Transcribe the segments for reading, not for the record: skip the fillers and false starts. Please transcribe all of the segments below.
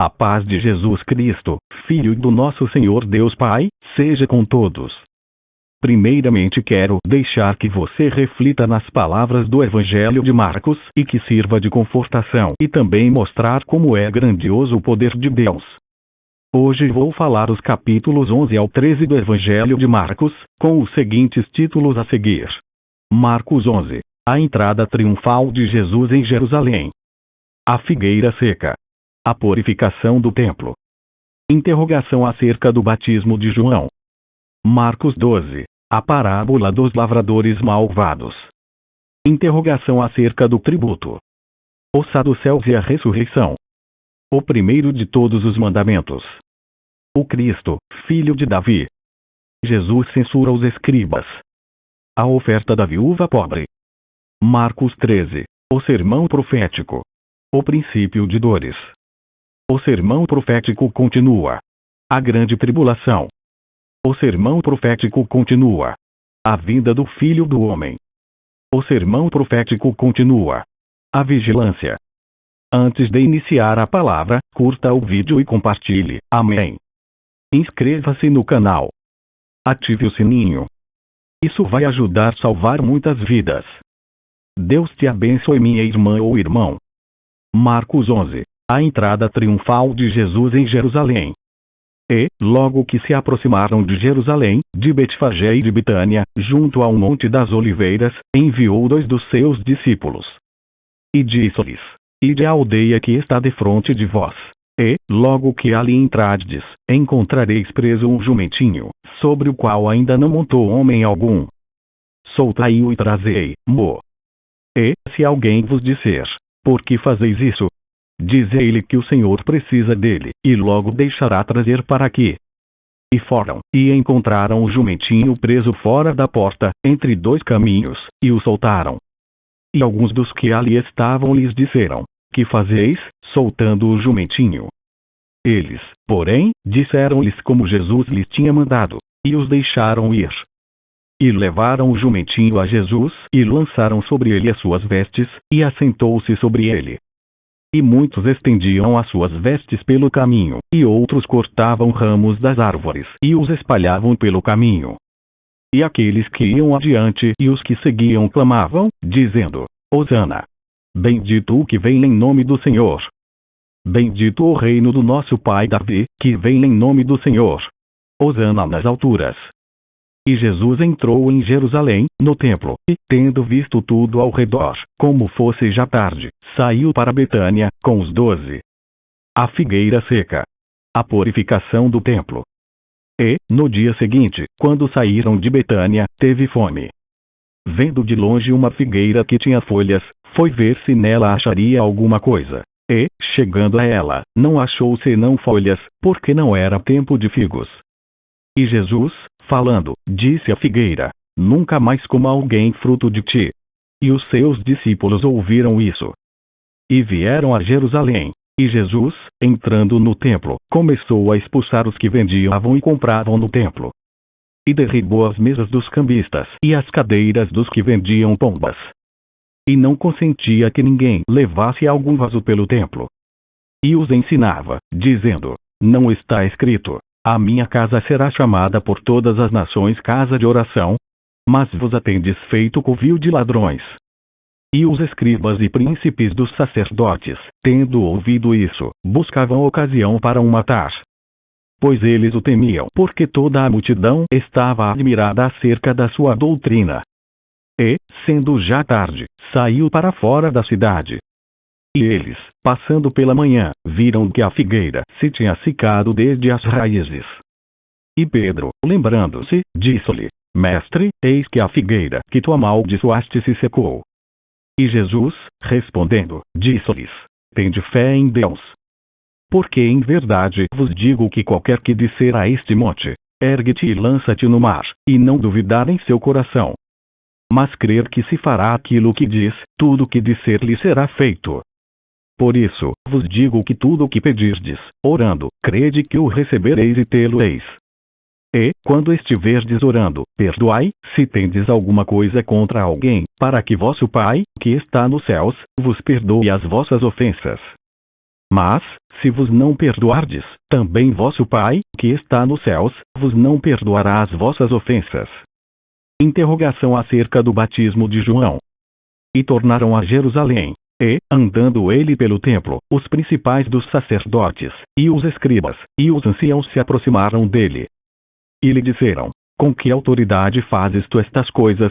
A paz de Jesus Cristo, Filho do nosso Senhor Deus Pai, seja com todos. Primeiramente quero deixar que você reflita nas palavras do Evangelho de Marcos e que sirva de confortação e também mostrar como é grandioso o poder de Deus. Hoje vou falar os capítulos 11 ao 13 do Evangelho de Marcos, com os seguintes títulos a seguir. Marcos 11. A entrada triunfal de Jesus em Jerusalém. A figueira seca. A purificação do templo. Interrogação acerca do batismo de João. Marcos 12. A parábola dos lavradores malvados. Interrogação acerca do tributo. Os saduceus e a ressurreição. O primeiro de todos os mandamentos. O Cristo, filho de Davi. Jesus censura os escribas. A oferta da viúva pobre. Marcos 13. O sermão profético. O princípio de dores. O sermão profético continua. A grande tribulação. O sermão profético continua. A vinda do Filho do Homem. O sermão profético continua. A vigilância. Antes de iniciar a palavra, curta o vídeo e compartilhe. Amém. Inscreva-se no canal. Ative o sininho. Isso vai ajudar a salvar muitas vidas. Deus te abençoe, minha irmã ou irmão. Marcos 11. A entrada triunfal de Jesus em Jerusalém. E, logo que se aproximaram de Jerusalém, de Betfagé e de Betânia, junto ao Monte das Oliveiras, enviou 2 dos seus discípulos. E disse-lhes: Ide à aldeia que está defronte de vós. E, logo que ali entrardes, encontrareis preso um jumentinho, sobre o qual ainda não montou homem algum. Soltai-o e trazei-mo. E, se alguém vos disser: Por que fazeis isso? Dizei-lhe que o Senhor precisa dele, e logo deixará trazer para aqui. E foram, e encontraram o jumentinho preso fora da porta, entre 2 caminhos, e o soltaram. E alguns dos que ali estavam lhes disseram: Que fazeis, soltando o jumentinho? Eles, porém, disseram-lhes como Jesus lhes tinha mandado, e os deixaram ir. E levaram o jumentinho a Jesus, e lançaram sobre ele as suas vestes, e assentou-se sobre ele. E muitos estendiam as suas vestes pelo caminho, e outros cortavam ramos das árvores e os espalhavam pelo caminho. E aqueles que iam adiante e os que seguiam clamavam, dizendo: Hosana! Bendito o que vem em nome do Senhor! Bendito o reino do nosso pai Davi, que vem em nome do Senhor! Hosana nas alturas! E Jesus entrou em Jerusalém, no templo, e, tendo visto tudo ao redor, como fosse já tarde, saiu para Betânia, com os 12. A figueira seca. A purificação do templo. E, no dia seguinte, quando saíram de Betânia, teve fome. Vendo de longe uma figueira que tinha folhas, foi ver se nela acharia alguma coisa. E, chegando a ela, não achou senão folhas, porque não era tempo de figos. E Jesus, falando, disse à figueira: Nunca mais coma alguém fruto de ti. E os seus discípulos ouviram isso. E vieram a Jerusalém. E Jesus, entrando no templo, começou a expulsar os que vendiam e compravam no templo. E derribou as mesas dos cambistas e as cadeiras dos que vendiam pombas. E não consentia que ninguém levasse algum vaso pelo templo. E os ensinava, dizendo: Não está escrito: A minha casa será chamada por todas as nações casa de oração? Mas vos a tendes feito covil de ladrões. E os escribas e príncipes dos sacerdotes, tendo ouvido isso, buscavam ocasião para o matar. Pois eles o temiam, porque toda a multidão estava admirada acerca da sua doutrina. E, sendo já tarde, saiu para fora da cidade. E eles, passando pela manhã, viram que a figueira se tinha secado desde as raízes. E Pedro, lembrando-se, disse-lhe: Mestre, eis que a figueira que tu amaldiçoaste se secou. E Jesus, respondendo, disse-lhes: Tende fé em Deus. Porque em verdade vos digo que qualquer que disser a este monte: Ergue-te e lança-te no mar, e não duvidar em seu coração, mas crer que se fará aquilo que diz, tudo o que disser lhe será feito. Por isso, vos digo que tudo o que pedirdes, orando, crede que o recebereis e tê-lo-eis. E, quando estiverdes orando, perdoai, se tendes alguma coisa contra alguém, para que vosso Pai, que está nos céus, vos perdoe as vossas ofensas. Mas, se vos não perdoardes, também vosso Pai, que está nos céus, vos não perdoará as vossas ofensas. Interrogação acerca do batismo de João. E tornaram a Jerusalém. E, andando ele pelo templo, os principais dos sacerdotes, e os escribas, e os anciãos se aproximaram dele. E lhe disseram: com que autoridade fazes tu estas coisas?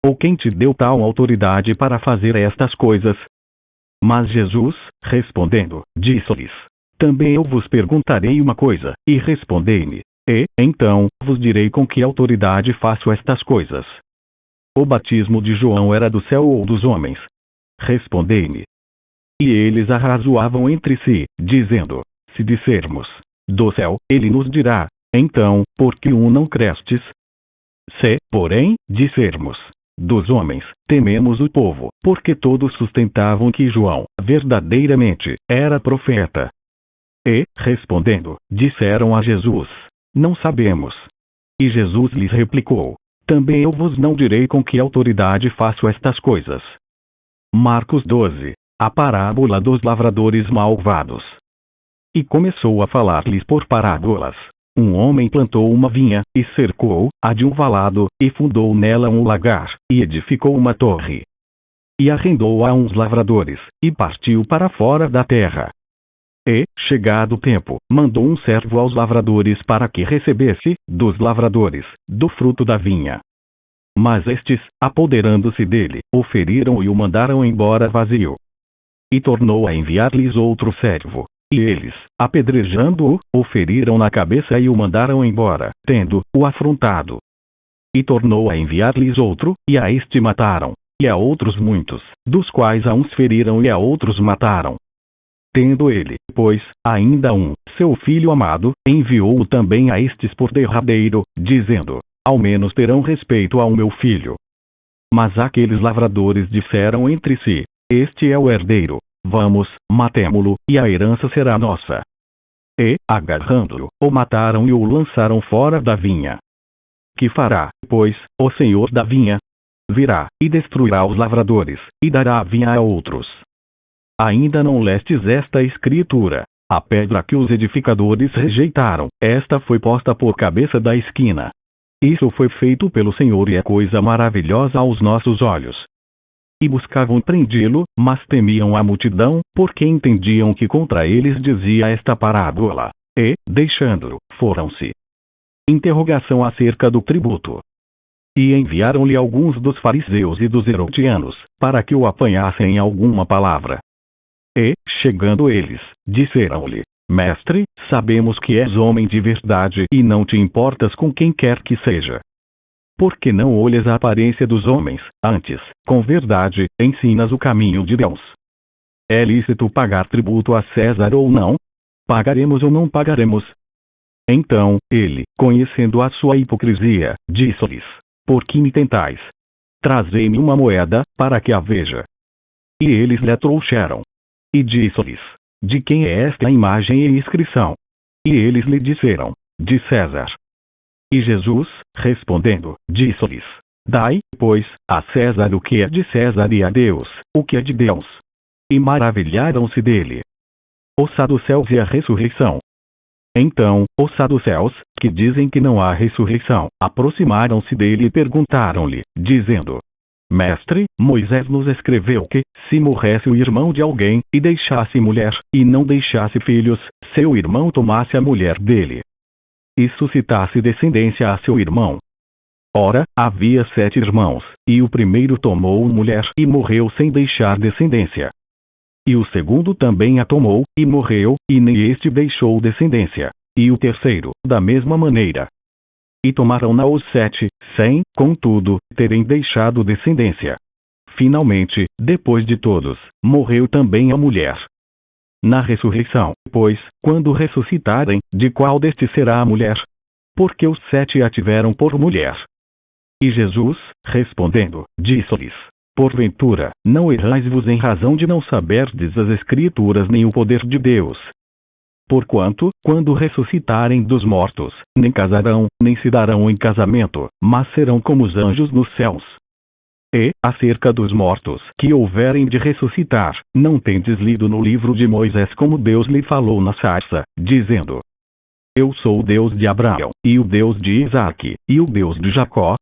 Ou quem te deu tal autoridade para fazer estas coisas? Mas Jesus, respondendo, disse-lhes: também eu vos perguntarei uma coisa, e respondei-me. E, então, vos direi com que autoridade faço estas coisas. O batismo de João era do céu ou dos homens? Respondei-me. E eles arrazoavam entre si, dizendo: se dissermos, do céu, ele nos dirá: então, por que não crestes? Se, porém, dissermos, dos homens, tememos o povo, porque todos sustentavam que João, verdadeiramente, era profeta. E, respondendo, disseram a Jesus: não sabemos. E Jesus lhes replicou: também eu vos não direi com que autoridade faço estas coisas. Marcos 12. A parábola dos lavradores malvados. E começou a falar-lhes por parábolas. Um homem plantou uma vinha, e cercou-a de um valado, e fundou nela um lagar, e edificou uma torre. E arrendou a uns lavradores, e partiu para fora da terra. E, chegado o tempo, mandou um servo aos lavradores para que recebesse, dos lavradores, do fruto da vinha. Mas estes, apoderando-se dele, o feriram e o mandaram embora vazio. E tornou a enviar-lhes outro servo. E eles, apedrejando-o, o feriram na cabeça e o mandaram embora, tendo-o afrontado. E tornou a enviar-lhes outro, e a este mataram. E a outros muitos, dos quais a uns feriram e a outros mataram. Tendo ele, pois, ainda um, seu filho amado, enviou-o também a estes por derradeiro, dizendo: ao menos terão respeito ao meu filho. Mas aqueles lavradores disseram entre si: este é o herdeiro, vamos, matemo-lo, e a herança será nossa. E, agarrando-o, o mataram e o lançaram fora da vinha. Que fará, pois, o senhor da vinha? Virá, e destruirá os lavradores, e dará a vinha a outros. Ainda não lestes esta escritura: a pedra que os edificadores rejeitaram, esta foi posta por cabeça da esquina. Isso foi feito pelo Senhor e é coisa maravilhosa aos nossos olhos. E buscavam prendê-lo, mas temiam a multidão, porque entendiam que contra eles dizia esta parábola. E, deixando-o, foram-se. Interrogação acerca do tributo. E enviaram-lhe alguns dos fariseus e dos herodianos, para que o apanhassem em alguma palavra. E, chegando eles, disseram-lhe: mestre, sabemos que és homem de verdade e não te importas com quem quer que seja. Porque não olhas a aparência dos homens, antes, com verdade, ensinas o caminho de Deus. É lícito pagar tributo a César ou não? Pagaremos ou não pagaremos? Então, ele, conhecendo a sua hipocrisia, disse-lhes: por que me tentais? Trazei-me uma moeda, para que a veja. E eles lhe a trouxeram. E disse-lhes: de quem é esta imagem e inscrição? E eles lhe disseram: de César. E Jesus, respondendo, disse-lhes: dai, pois, a César o que é de César e a Deus, o que é de Deus. E maravilharam-se dele. Os saduceus e a ressurreição. Então, os saduceus, que dizem que não há ressurreição, aproximaram-se dele e perguntaram-lhe, dizendo: mestre, Moisés nos escreveu que, se morresse o irmão de alguém, e deixasse mulher, e não deixasse filhos, seu irmão tomasse a mulher dele. E suscitasse descendência a seu irmão. Ora, havia 7 irmãos, e o primeiro tomou mulher e morreu sem deixar descendência. E o segundo também a tomou, e morreu, e nem este deixou descendência. E o terceiro, da mesma maneira. E tomaram-na os 7, sem, contudo, terem deixado descendência. Finalmente, depois de todos, morreu também a mulher. Na ressurreição, pois, quando ressuscitarem, de qual destes será a mulher? Porque os 7 a tiveram por mulher. E Jesus, respondendo, disse-lhes: porventura, não errais-vos em razão de não saberdes as Escrituras nem o poder de Deus. Porquanto, quando ressuscitarem dos mortos, nem casarão, nem se darão em casamento, mas serão como os anjos nos céus. E, acerca dos mortos que houverem de ressuscitar, não tendes lido no livro de Moisés como Deus lhe falou na sarça, dizendo: Eu sou o Deus de Abraão, e o Deus de Isaque, e o Deus de Jacó?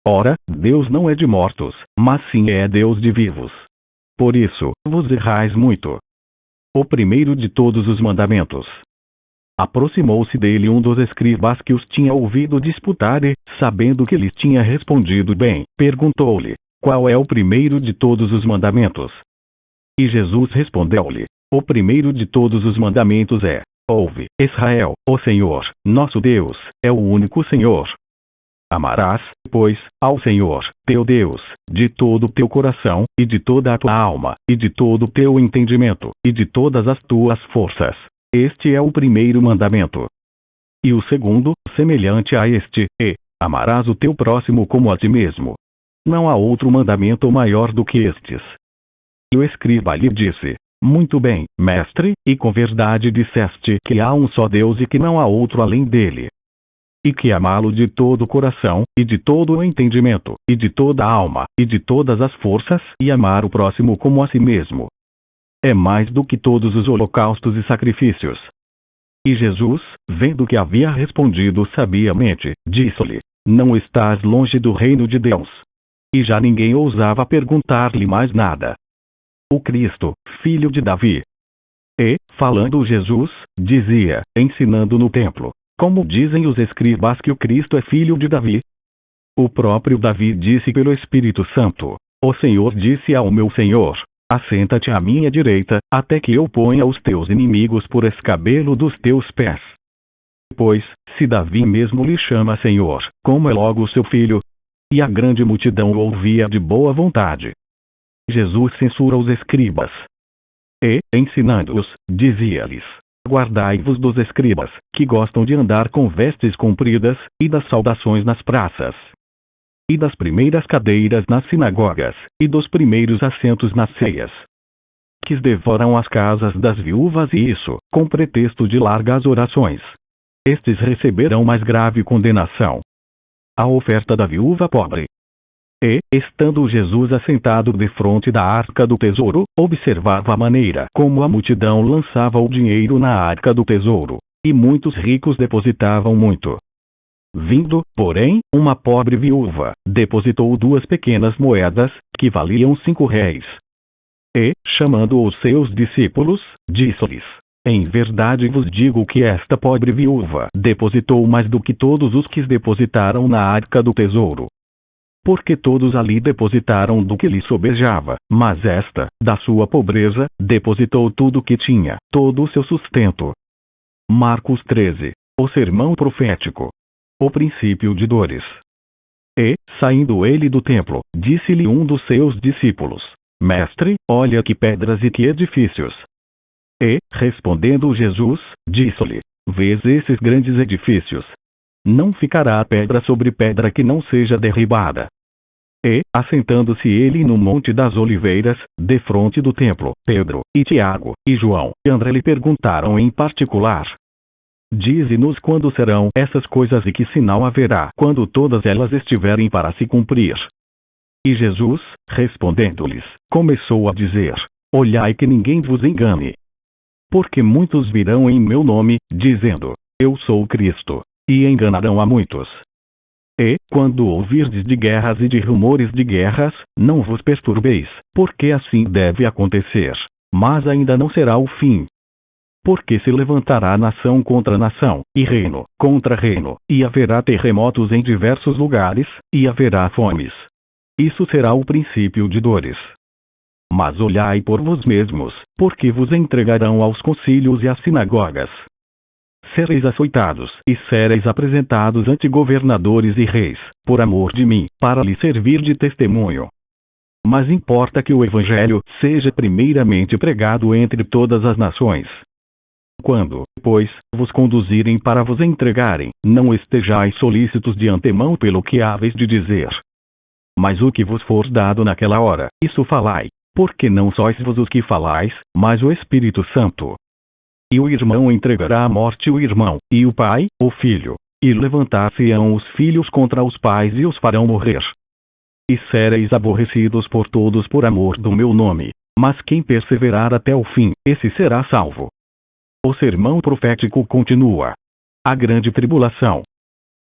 Ora, Deus não é de mortos, mas sim é Deus de vivos. Por isso, vos errais muito. O primeiro de todos os mandamentos. Aproximou-se dele um dos escribas que os tinha ouvido disputar e, sabendo que lhes tinha respondido bem, perguntou-lhe: Qual é o primeiro de todos os mandamentos? E Jesus respondeu-lhe: O primeiro de todos os mandamentos é: Ouve, Israel, o Senhor, nosso Deus, é o único Senhor. Amarás, pois, ao Senhor, teu Deus, de todo o teu coração, e de toda a tua alma, e de todo o teu entendimento, e de todas as tuas forças. Este é o primeiro mandamento. E o segundo, semelhante a este, é: amarás o teu próximo como a ti mesmo. Não há outro mandamento maior do que estes. E o escriba lhe disse: Muito bem, mestre, e com verdade disseste que há um só Deus e que não há outro além dele. E que amá-lo de todo o coração, e de todo o entendimento, e de toda a alma, e de todas as forças, e amar o próximo como a si mesmo. É mais do que todos os holocaustos e sacrifícios. E Jesus, vendo que havia respondido sabiamente, disse-lhe: Não estás longe do reino de Deus. E já ninguém ousava perguntar-lhe mais nada. O Cristo, filho de Davi. E, falando Jesus, dizia, ensinando no templo: Como dizem os escribas que o Cristo é filho de Davi? O próprio Davi disse pelo Espírito Santo: O Senhor disse ao meu Senhor: Assenta-te à minha direita, até que eu ponha os teus inimigos por escabelo dos teus pés. Pois, se Davi mesmo lhe chama Senhor, como é logo seu filho? E a grande multidão o ouvia de boa vontade. Jesus censura os escribas. E, ensinando-os, dizia-lhes: Guardai-vos dos escribas, que gostam de andar com vestes compridas, e das saudações nas praças, e das primeiras cadeiras nas sinagogas, e dos primeiros assentos nas ceias, que devoram as casas das viúvas e isso, com pretexto de largas orações. Estes receberão mais grave condenação. A oferta da viúva pobre. E, estando Jesus assentado defronte da arca do tesouro, observava a maneira como a multidão lançava o dinheiro na arca do tesouro, e muitos ricos depositavam muito. Vindo, porém, uma pobre viúva, depositou 2 pequenas moedas, que valiam 5 réis. E, chamando os seus discípulos, disse-lhes: Em verdade vos digo que esta pobre viúva depositou mais do que todos os que depositaram na arca do tesouro. Porque todos ali depositaram do que lhe sobejava, mas esta, da sua pobreza, depositou tudo o que tinha, todo o seu sustento. Marcos 13. O sermão profético. O princípio de dores. E, saindo ele do templo, disse-lhe um dos seus discípulos: Mestre, olha que pedras e que edifícios. E, respondendo Jesus, disse-lhe: Vês esses grandes edifícios? Não ficará pedra sobre pedra que não seja derribada. E, assentando-se ele no Monte das Oliveiras, defronte do templo, Pedro, e Tiago, e João, e André lhe perguntaram em particular: Dize-nos quando serão essas coisas e que sinal haverá quando todas elas estiverem para se cumprir. E Jesus, respondendo-lhes, começou a dizer: Olhai que ninguém vos engane. Porque muitos virão em meu nome, dizendo: Eu sou o Cristo, e enganarão a muitos. E, quando ouvirdes de guerras e de rumores de guerras, não vos perturbeis, porque assim deve acontecer. Mas ainda não será o fim. Porque se levantará nação contra nação, e reino contra reino, e haverá terremotos em diversos lugares, e haverá fomes. Isso será o princípio de dores. Mas olhai por vós mesmos, porque vos entregarão aos concílios e às sinagogas. Sereis açoitados e sereis apresentados ante governadores e reis, por amor de mim, para lhes servir de testemunho. Mas importa que o Evangelho seja primeiramente pregado entre todas as nações. Quando, pois, vos conduzirem para vos entregarem, não estejais solícitos de antemão pelo que haveis de dizer. Mas o que vos for dado naquela hora, isso falai, porque não sois vos os que falais, mas o Espírito Santo. E o irmão entregará à morte o irmão, e o pai, o filho. E levantar-se-ão os filhos contra os pais e os farão morrer. e sereis aborrecidos por todos por amor do meu nome. Mas quem perseverar até o fim, esse será salvo. O sermão profético continua. A grande tribulação.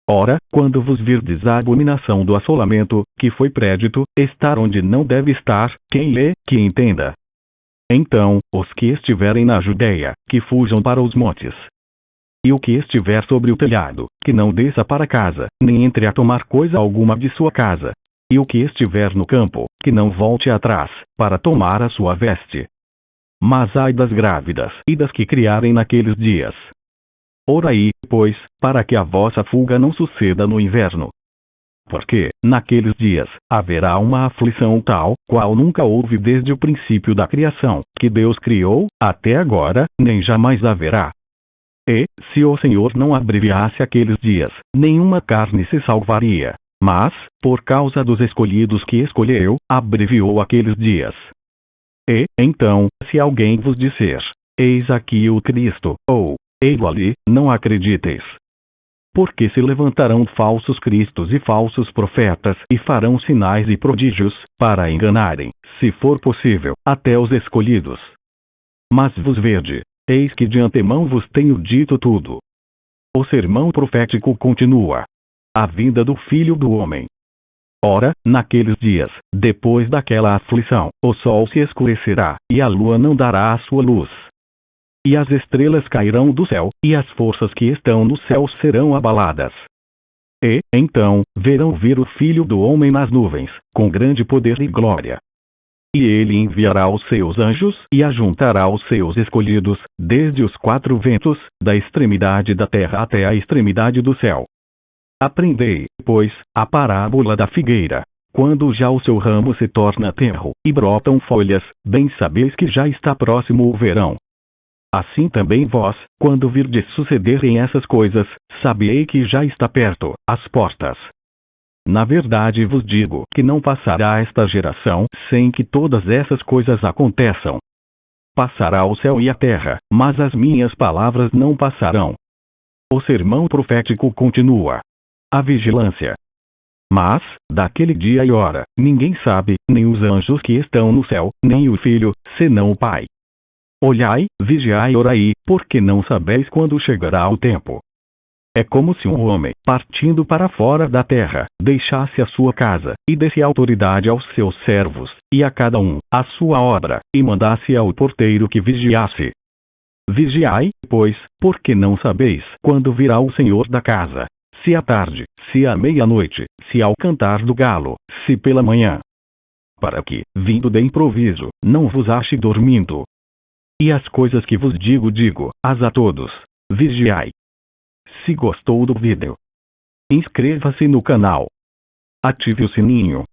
Ora, quando vos virdes a abominação do assolamento, que foi prédito, estar onde não deve estar, quem lê, que entenda. Então, os que estiverem na Judeia, que fujam para os montes. E o que estiver sobre o telhado, que não desça para casa, nem entre a tomar coisa alguma de sua casa. E o que estiver no campo, que não volte atrás, para tomar a sua veste. Mas ai das grávidas e das que criarem naqueles dias. Orai, pois, para que a vossa fuga não suceda no inverno. Porque, naqueles dias, haverá uma aflição tal, qual nunca houve desde o princípio da criação, que Deus criou, até agora, nem jamais haverá. E, se o Senhor não abreviasse aqueles dias, nenhuma carne se salvaria. Mas, por causa dos escolhidos que escolheu, abreviou aqueles dias. E, então, se alguém vos disser, eis aqui o Cristo, ou, ei-lo ali, não acrediteis. Porque se levantarão falsos cristos e falsos profetas, e farão sinais e prodígios, para enganarem, se for possível, até os escolhidos. Mas vos vede, eis que de antemão vos tenho dito tudo. O sermão profético continua. A vinda do Filho do Homem. Ora, naqueles dias, depois daquela aflição, o sol se escurecerá, e a lua não dará a sua luz. E as estrelas cairão do céu, e as forças que estão no céu serão abaladas. E, então, verão vir o Filho do Homem nas nuvens, com grande poder e glória. E ele enviará os seus anjos, e ajuntará os seus escolhidos, desde os quatro ventos, da extremidade da terra até a extremidade do céu. Aprendei, pois, a parábola da figueira. Quando já o seu ramo se torna tenro, e brotam folhas, bem sabeis que já está próximo o verão. Assim também vós, quando virdes sucederem essas coisas, sabei que já está perto, às portas. Na verdade vos digo que não passará esta geração, sem que todas essas coisas aconteçam. Passará o céu e a terra, mas as minhas palavras não passarão. O sermão profético continua. A vigilância. Mas, daquele dia e hora, ninguém sabe, nem os anjos que estão no céu, nem o Filho, senão o Pai. Olhai, vigiai e orai, porque não sabeis quando chegará o tempo. É como se um homem, partindo para fora da terra, deixasse a sua casa, e desse autoridade aos seus servos, e a cada um, a sua obra, e mandasse ao porteiro que vigiasse. Vigiai, pois, porque não sabeis quando virá o Senhor da casa. Se à tarde, se à meia-noite, se ao cantar do galo, se pela manhã. Para que, vindo de improviso, não vos ache dormindo. E as coisas que vos digo-as a todos. Vigiai. Se gostou do vídeo, inscreva-se no canal. Ative o sininho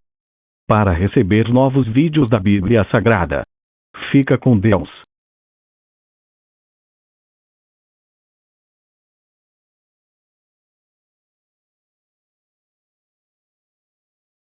para receber novos vídeos da Bíblia Sagrada. Fica com Deus.